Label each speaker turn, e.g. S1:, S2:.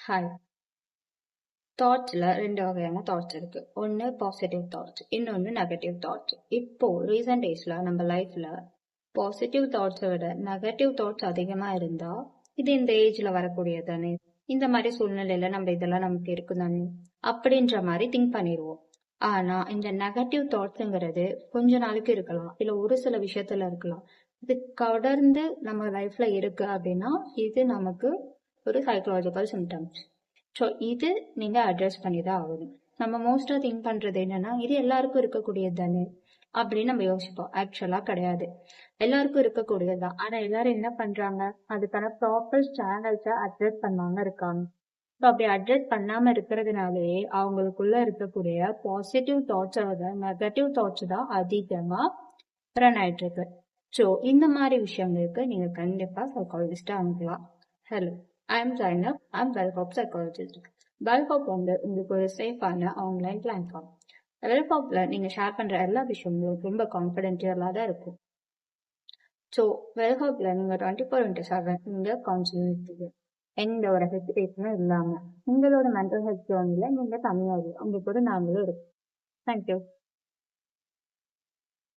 S1: Hi. தாட்ஸ்ல 2 வகையான thoughts இருக்கு. ஒண்ணு பாசிட்டிவ் தாட்ஸ், இன்னொன்னு நெகட்டிவ் தாட்ஸ். இப்போ ரீசன்ட் டேஸ்ல நம்ம லைஃப்ல பாசிட்டிவ் தாட்ஸை விட நெகட்டிவ் தாட்ஸ் அதிகமா இருந்தா, இது இந்த ஏஜ்ல வரக்கூடியது தானே, இந்த மாதிரி சூழ்நிலையில நம்ம இதெல்லாம் நமக்கு இருக்கு தானே அப்படின்ற மாதிரி திங்க் பண்ணிடுவோம். ஆனா இந்த நெகட்டிவ் தாட்ஸ்ங்கிறது கொஞ்ச நாளைக்கு இருக்கலாம், இல்ல ஒரு சில விஷயத்துல இருக்கலாம். இது தொடர்ந்து நம்ம லைஃப்ல இருக்கு அப்படின்னா இது நமக்கு ஒரு சைக்கலாஜிக்கல் சிம்டம்ஸ். ஸோ இது நீங்க அட்ரஸ் பண்ணி தான் ஆகணும். நம்ம மோஸ்டா திங்க் பண்றது என்னன்னா, இது எல்லாருக்கும் இருக்கக்கூடியது தானே அப்படின்னு நம்ம யோசிப்போம். ஆக்சுவலா கிடையாது, எல்லாருக்கும் இருக்கக்கூடியது தான். ஆனா எல்லாரும் என்ன பண்றாங்க, அதுக்கான ப்ராப்பர் சேனல்ஸை அட்ரஸ் பண்ணாம இருக்காங்க. ஸோ அப்படி அட்ரஸ் பண்ணாம இருக்கிறதுனாலயே அவங்களுக்குள்ள இருக்கக்கூடிய பாசிட்டிவ் தாட்ஸை விட நெகட்டிவ் தாட்ஸ் தான் அதிகமா ரன் ஆயிட்டு இருக்கு. ஸோ இந்த மாதிரி விஷயங்களுக்கு நீங்க கண்டிப்பா சைக்காலஜிஸ்டா அனுப்பலாம். Hello, I am Zainab. I am Wellhope psychologist. Wellhope வந்து உங்களுக்கு ஒரு சேஃபான ஆன்லைன் பிளாட்ஃபார்ம். வெல்ஹாப்ல நீங்க ஷேர் பண்ற எல்லா விஷயங்களும் ரொம்ப கான்ஃபிடென்ஷியலா தான் இருக்கும். ஸோ வெல்ஹாப்ல நீங்க 24/7 நீங்க கவுன்சிலிங் எடுத்துங்க, எந்த ஒரு ஹெசிடேஷனும் இல்லாம. உங்களோட மென்டல் ஹெல்த் ஜேர்னில நீங்க தனியாக உங்களுக்கு ஒரு நாங்களும் இருக்கும். தேங்க்யூ.